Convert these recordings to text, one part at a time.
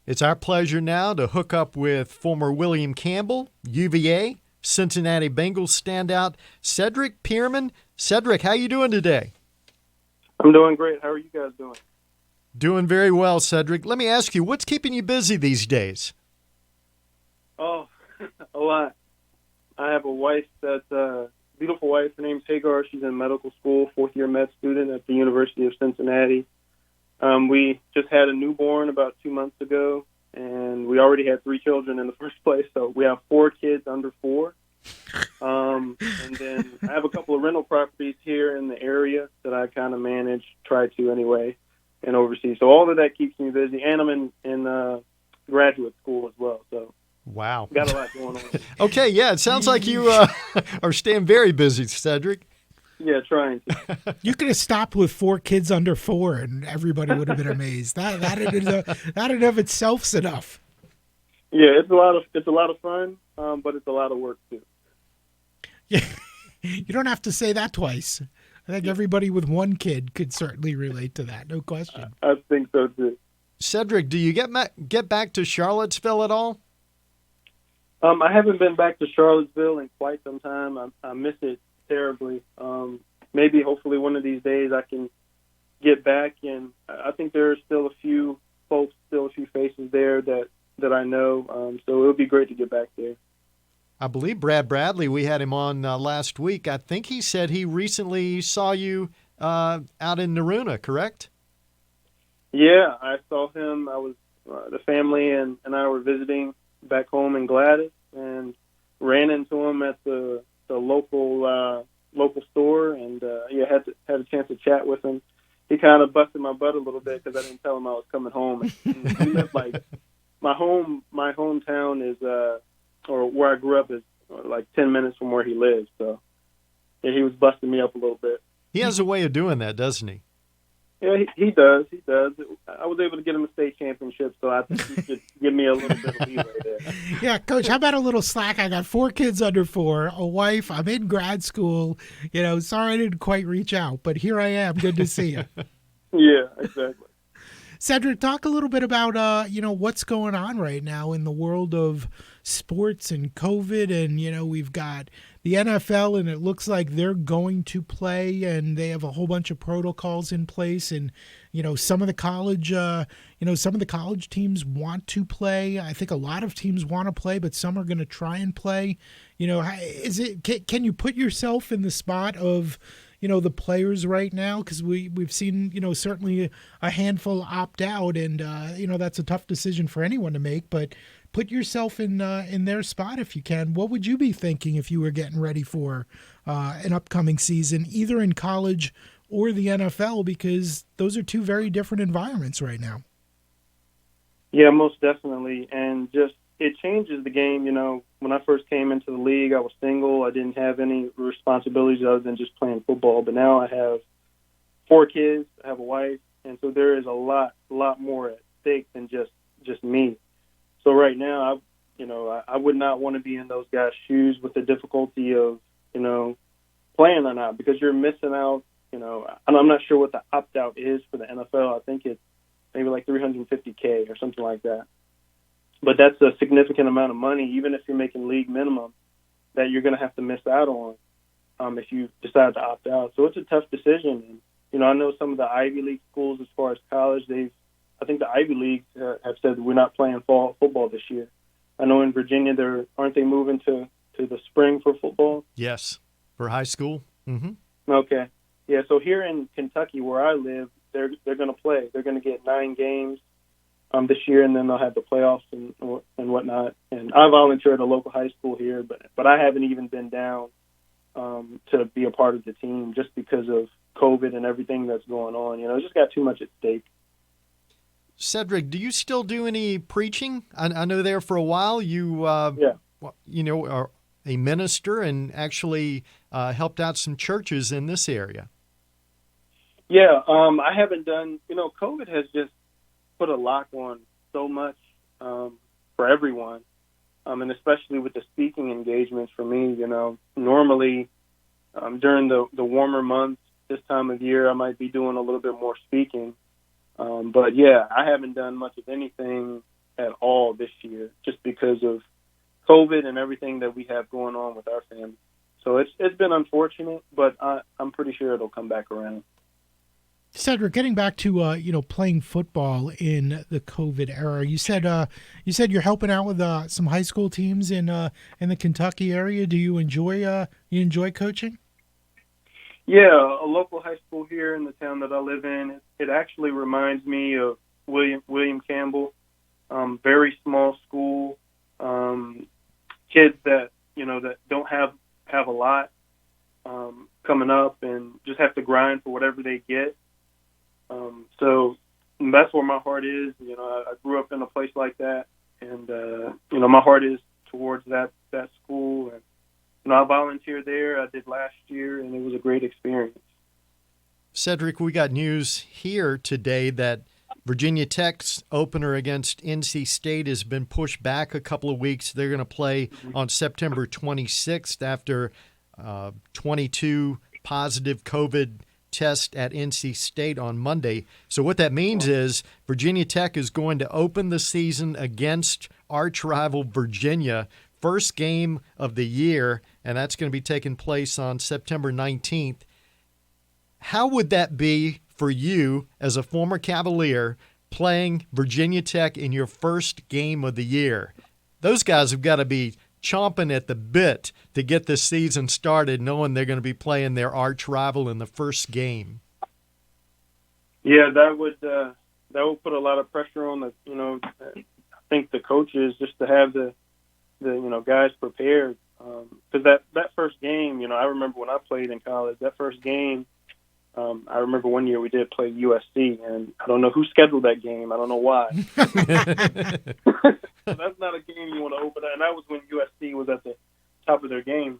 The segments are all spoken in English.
It's our pleasure now to hook up with former William Campbell, UVA, Cincinnati Bengals standout, Cedric Peerman. Cedric, how you doing today? I'm doing great. How are you guys doing? Doing very well, Cedric. Let me ask you, what's keeping you busy these days? Oh, a lot. I have a wife that's a beautiful wife. Her name's Hagar. She's in medical school, fourth-year med student at the University of Cincinnati. We just had a newborn about 2 months ago, and we already had 3 children in the first place. So we have 4 kids under 4. And then I have a couple of rental properties here in the area that I kind of manage, try to anyway, and oversee. So all of that keeps me busy. And I'm in graduate school as well. So wow, got a lot going on. Okay, yeah, it sounds like you are staying very busy, Cedric. Yeah, trying to. You could have stopped with 4 kids under 4, and everybody would have been amazed. That in of itself's enough. Yeah, it's a lot of fun, but it's a lot of work too. Yeah, you don't have to say that twice. I think everybody with 1 kid could certainly relate to that. No question. I think so too. Cedric, do you get back to Charlottesville at all? I haven't been back to Charlottesville in quite some time. I miss it terribly. Maybe, hopefully, one of these days I can get back. And I think there are still a few folks, still a few faces there that I know. So it would be great to get back there. I believe Brad Bradley, we had him on last week. I think he said he recently saw you out in Naruna, correct? Yeah, I saw him. I was the family and I were visiting back home in Gladys and ran into him at the local store, and had a chance to chat with him. He kind of busted my butt a little bit because I didn't tell him I was coming home. And we live like my hometown is or where I grew up is like 10 minutes from where he lives. So yeah, he was busting me up a little bit. He has a way of doing that, doesn't he? Yeah, he does. He does. I was able to get him a state championship, so I think he should give me a little bit of leeway there. Yeah, Coach, how about a little slack? I got 4 kids under 4, a wife. I'm in grad school. Sorry I didn't quite reach out, but here I am. Good to see you. Yeah, exactly. Cedric, talk a little bit about what's going on right now in the world of sports and COVID, and we've got the NFL, and it looks like they're going to play, and they have a whole bunch of protocols in place, and some of the college teams want to play. I think a lot of teams want to play, but some are going to try and play. Can you put yourself in the spot of the players right now? Because we've seen, certainly a handful opt out, and, that's a tough decision for anyone to make, but put yourself in their spot if you can. What would you be thinking if you were getting ready for an upcoming season, either in college or the NFL, because those are 2 very different environments right now? Yeah, most definitely. And just it changes the game. When I first came into the league, I was single. I didn't have any responsibilities other than just playing football. But now I have 4 kids, I have a wife, and so there is a lot more at stake than just me. So right now, I would not want to be in those guys' shoes with the difficulty of, playing or not, because you're missing out. And I'm not sure what the opt-out is for the NFL. I think it's maybe like $350K or something like that. But that's a significant amount of money, even if you're making league minimum, that you're going to have to miss out on if you decide to opt out. So it's a tough decision. And, I know some of the Ivy League schools, as far as college, I think the Ivy Leagues have said we're not playing fall football this year. I know in Virginia, aren't they moving to the spring for football? Yes, for high school. Mm-hmm. Okay. Yeah, so here in Kentucky, where I live, they're going to play. They're going to get 9 games this year, and then they'll have the playoffs and whatnot. And I volunteer at a local high school here, but I haven't even been down to be a part of the team just because of COVID and everything that's going on. It's just got too much at stake. Cedric, do you still do any preaching? I know there for a while you are a minister and actually helped out some churches in this area. Yeah, I haven't done. COVID has just put a lock on so much for everyone, and especially with the speaking engagements for me. Normally during the warmer months, this time of year, I might be doing a little bit more speaking. But yeah, I haven't done much of anything this year, just because of COVID and everything that we have going on with our family. So it's been unfortunate, but I'm pretty sure it'll come back around. Cedric, getting back to playing football in the COVID era, you said you're helping out with some high school teams in the Kentucky area. Do you enjoy coaching? Yeah, a local high school here in the town that I live in. It actually reminds me of William Campbell. Very small school. Kids that that don't have a lot coming up and just have to grind for whatever they get. So that's where my heart is. I grew up in a place like that, and my heart is towards that school. And I volunteered there. I did last year, and it was a great experience. Cedric, we got news here today that Virginia Tech's opener against NC State has been pushed back a couple of weeks. They're going to play on September 26th after 22 positive COVID tests at NC State on Monday. So what that means is Virginia Tech is going to open the season against arch rival Virginia, first game of the year, and that's going to be taking place on September 19th. How would that be for you as a former Cavalier playing Virginia Tech in your first game of the year? Those guys have got to be chomping at the bit to get this season started, knowing they're going to be playing their arch rival in the first game. Yeah, that would put a lot of pressure on I think the coaches, just to have the guys prepared, because that first game, I remember when I played in college, that first game. I remember one year we did play USC, and I don't know who scheduled that game. I don't know why. That's not a game you want to open, and that was when USC was at the top of their game.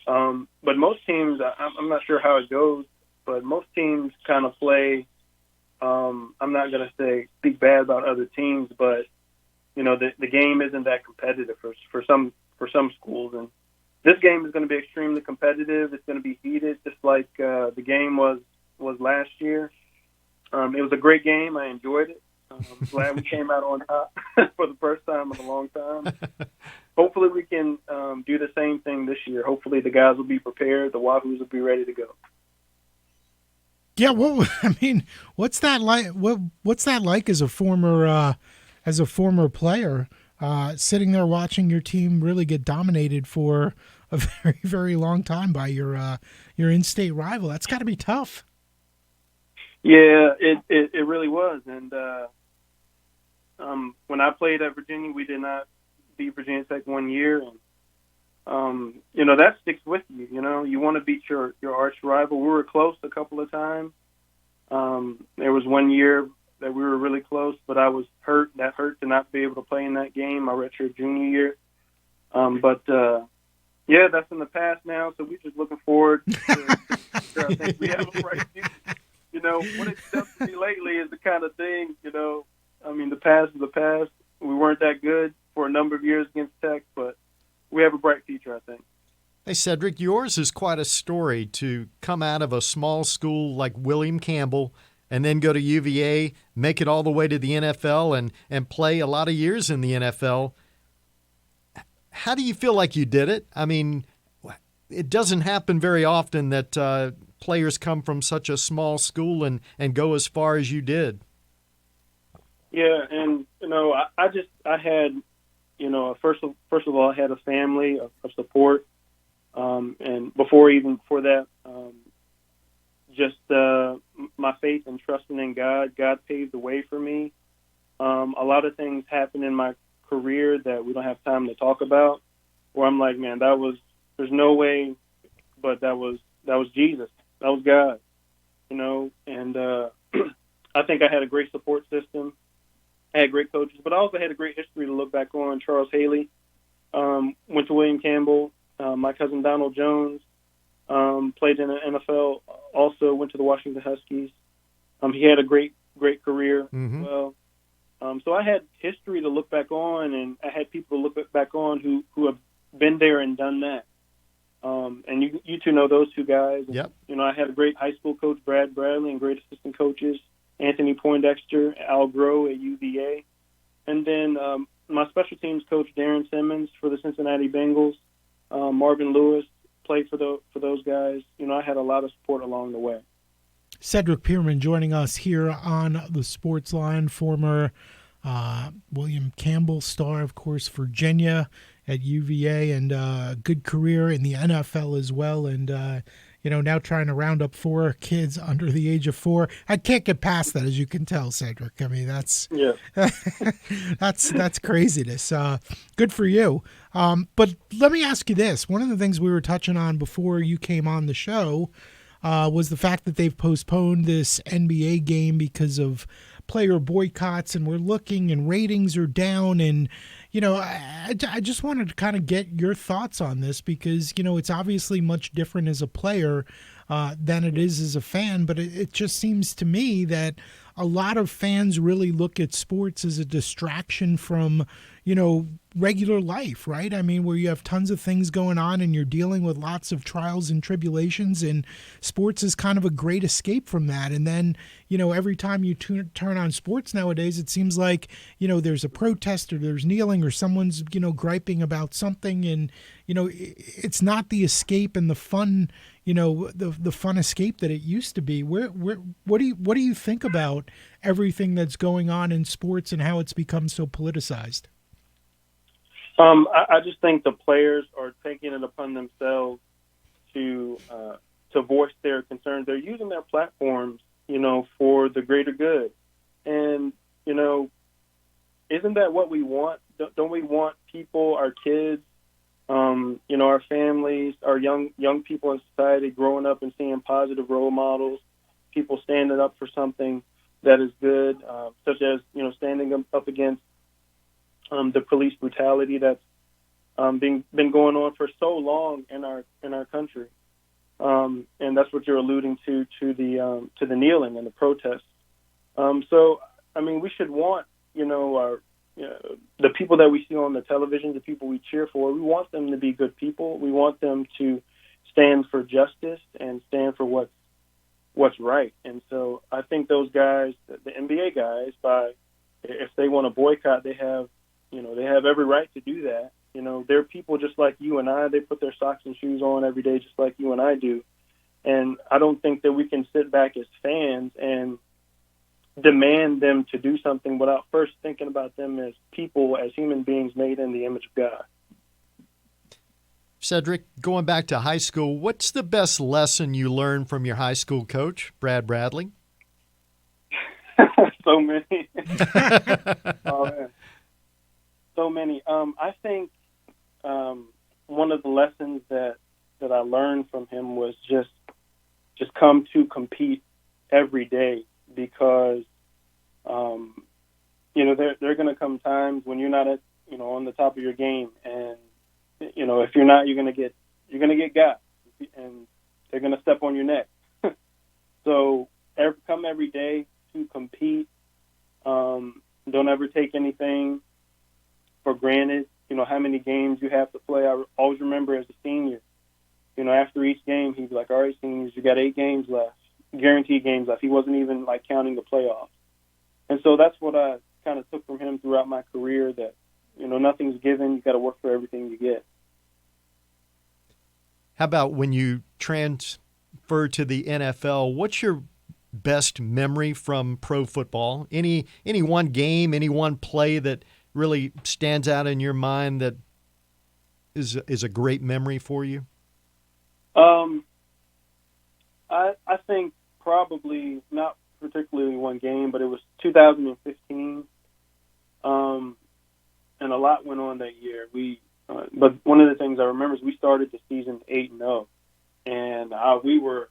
But most teams, I'm not sure how it goes, but most teams kind of play. I'm not going to speak bad about other teams, but the game isn't that competitive for some schools, and this game is going to be extremely competitive. It's going to be heated, just like the game was last year. It was a great game. I enjoyed it. Glad we came out on top for the first time in a long time. Hopefully we can do the same thing this year. Hopefully the guys will be prepared. The Wahoos will be ready to go. Yeah, well, I mean, what's that like? What's that like as a former player? Sitting there watching your team really get dominated for a very, very long time by your in-state rival. That's got to be tough. Yeah, it really was. And when I played at Virginia, we did not beat Virginia Tech one year, and that sticks with you. You want to beat your arch rival. We were close a couple of times. There was one year that we were really close, but I was hurt. That hurt to not be able to play in that game my redshirt junior year. But that's in the past now. So we're just looking forward to I think we have a bright future. What it's done for me lately is the kind of thing, the past is the past. We weren't that good for a number of years against Tech, but we have a bright future, I think. Hey, Cedric, yours is quite a story to come out of a small school like William Campbell and then go to UVA, make it all the way to the NFL and play a lot of years in the NFL. How do you feel like you did it? I mean, it doesn't happen very often that players come from such a small school and go as far as you did. Yeah, and I had, first of all, I had a family of support, and before that, just my faith and trusting in God. God paved the way for me. A lot of things happened in my career that we don't have time to talk about, where I'm like, man, there's no way, but that was Jesus. That was God, and I think I had a great support system. I had great coaches, but I also had a great history to look back on. Charles Haley went to William Campbell. My cousin Donald Jones played in the NFL, also went to the Washington Huskies. He had a great career. Mm-hmm. Well, so I had history to look back on, and I had people to look back on who have been there and done that. And you two know those two guys. Yep. I had a great high school coach, Brad Bradley, and great assistant coaches, Anthony Poindexter, Al Groh at UVA. And then my special teams coach, Darren Simmons, for the Cincinnati Bengals, Marvin Lewis played for those guys. I had a lot of support along the way. Cedric Peerman joining us here on the Sportsline, former William Campbell star, of course, Virginia at UVA, and good career in the NFL as well. And, now trying to round up 4 kids under the age of 4. I can't get past that, as you can tell, Cedric. I mean, that's that's craziness. Good for you. But let me ask you this. One of the things we were touching on before you came on the show was the fact that they've postponed this NBA game because of player boycotts, and we're looking and ratings are down. And, I just wanted to kind of get your thoughts on this because, it's obviously much different as a player than it is as a fan. But it just seems to me that a lot of fans really look at sports as a distraction from, regular life, right? I mean, where you have tons of things going on and you're dealing with lots of trials and tribulations, and sports is kind of a great escape from that. And then, every time you turn on sports nowadays, it seems like, there's a protest or there's kneeling or someone's, griping about something. And, it's not the escape and the fun, the fun escape that it used to be. What do you think about everything that's going on in sports and how it's become so politicized? I just think the players are taking it upon themselves to voice their concerns. They're using their platforms, for the greater good. And, isn't that what we want? Don't we want people, our kids, our families, our young people in society growing up and seeing positive role models, people standing up for something that is good, such as, standing up against the police brutality that's been going on for so long in our country, and that's what you're alluding to the kneeling and the protests. So, I mean, we should want the people that we see on the television, the people we cheer for. We want them to be good people. We want them to stand for justice and stand for what's right. And so, I think those guys, the NBA guys, if they want to boycott, they have every right to do that. They're people just like you and I. They put their socks and shoes on every day just like you and I do. And I don't think that we can sit back as fans and demand them to do something without first thinking about them as people, as human beings made in the image of God. Cedric, going back to high school, what's the best lesson you learned from your high school coach, Brad Bradley? So many. Oh, man. So many. I think one of the lessons that I learned from him was just come to compete every day, because there are going to come times when you're not at on the top of your game, and if you're not, you're going to get got, and they're going to step on your neck. So come every day to compete. Don't ever take anything for granted. How many games you have to play. I always remember as a senior, after each game, he'd be like, all right, seniors, you got 8 games left, guaranteed games left. He wasn't even counting the playoffs. And so that's what I kind of took from him throughout my career, that, nothing's given. You got to work for everything you get. How about when you transfer to the NFL? What's your best memory from pro football? Any one game, any one play that really stands out in your mind that is a great memory for you? I think probably not particularly one game, but it was 2015. And a lot went on that year. But one of the things I remember is we started the season 8-0, and we were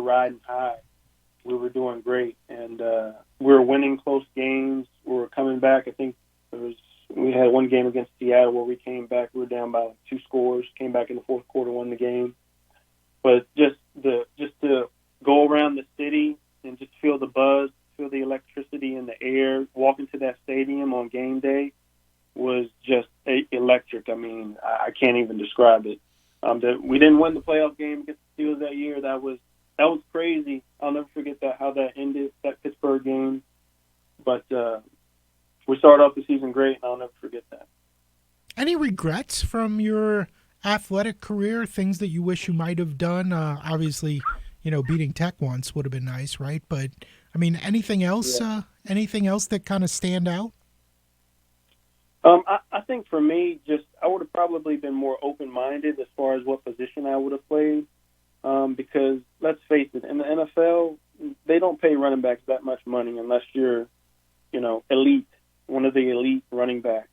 riding high. We were doing great, and we were winning close games. We were coming back. I think we had one game against Seattle where we came back. We were down by 2 scores. Came back in the fourth quarter, won the game. But just to go around the city and just feel the buzz, feel the electricity in the air, walk into that stadium on game day was just electric. I mean, I can't even describe it. We didn't win the playoff game against the Steelers that year. That was crazy. I'll never forget how that ended, that Pittsburgh game. But we started off the season great, and I'll never forget that. Any regrets from your athletic career? Things that you wish you might have done? Obviously, beating Tech once would have been nice, right? But I mean, anything else? Yeah. Anything else that kind of stand out? I think for me, I would have probably been more open-minded as far as what position I would have played, because let's face it, in the NFL, they don't pay running backs that much money unless you're, elite, one of the elite running backs.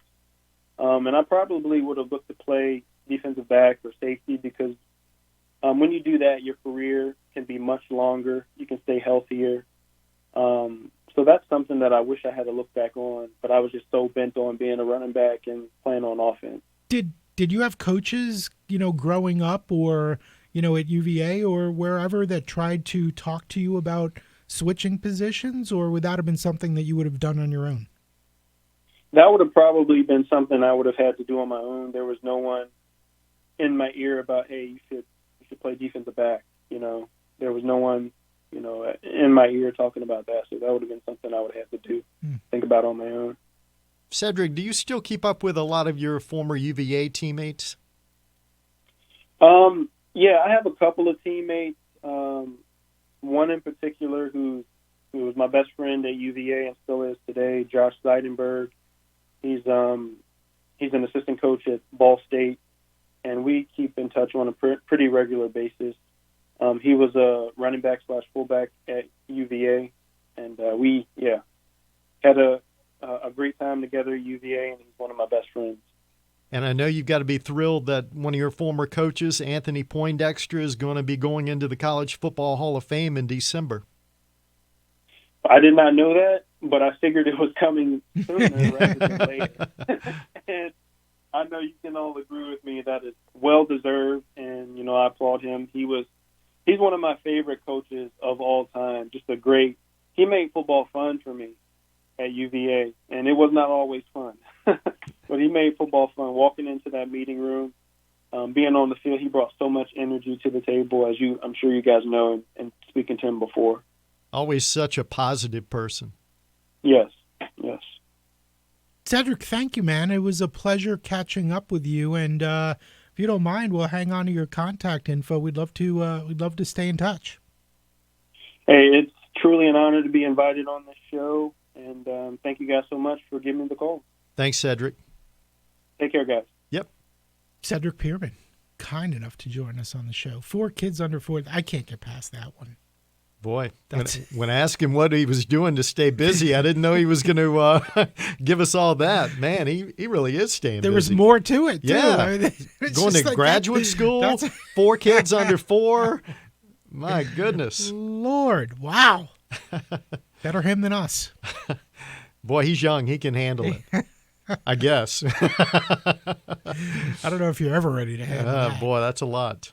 And I probably would have looked to play defensive back or safety because when you do that, your career can be much longer. You can stay healthier. So that's something that I wish I had to look back on, but I was just so bent on being a running back and playing on offense. Did you have coaches, growing up or, at UVA or wherever that tried to talk to you about switching positions, or would that have been something that you would have done on your own? That would have probably been something I would have had to do on my own. There was no one in my ear about, hey, you should play defensive back. There was no one, in my ear talking about that. So that would have been something I would have to do, think about on my own. Cedric, do you still keep up with a lot of your former UVA teammates? Yeah, I have a couple of teammates. One in particular who was my best friend at UVA and still is today, Josh Seidenberg. He's an assistant coach at Ball State, and we keep in touch on a pretty regular basis. He was a running back / fullback at UVA, and we had a great time together at UVA, and he's one of my best friends. And I know you've got to be thrilled that one of your former coaches, Anthony Poindexter, is going to be going into the College Football Hall of Fame in December. I did not know that, but I figured it was coming sooner rather than later. And I know you can all agree with me that it's well-deserved, and, I applaud him. He's one of my favorite coaches of all time. He made football fun for me at UVA, and it was not always fun. But he made football fun. Walking into that meeting room, being on the field, he brought so much energy to the table, as I'm sure you guys know, and speaking to him before. Always such a positive person. Yes. Cedric, thank you, man. It was a pleasure catching up with you, and if you don't mind, we'll hang on to your contact info. We'd love to stay in touch. Hey, it's truly an honor to be invited on this show, and thank you guys so much for giving me the call. Thanks, Cedric. Take care, guys. Yep. Cedric Peerman, kind enough to join us on the show. 4 kids under 4. I can't get past that one. Boy, when I asked him what he was doing to stay busy, I didn't know he was going to give us all that. Man, he really is staying busy. There was more to it, too. Yeah. I mean, going to graduate school, 4 kids under 4. My goodness. Lord, wow. Better him than us. Boy, he's young. He can handle it. I guess. I don't know if you're ever ready to handle that. Boy, that's a lot.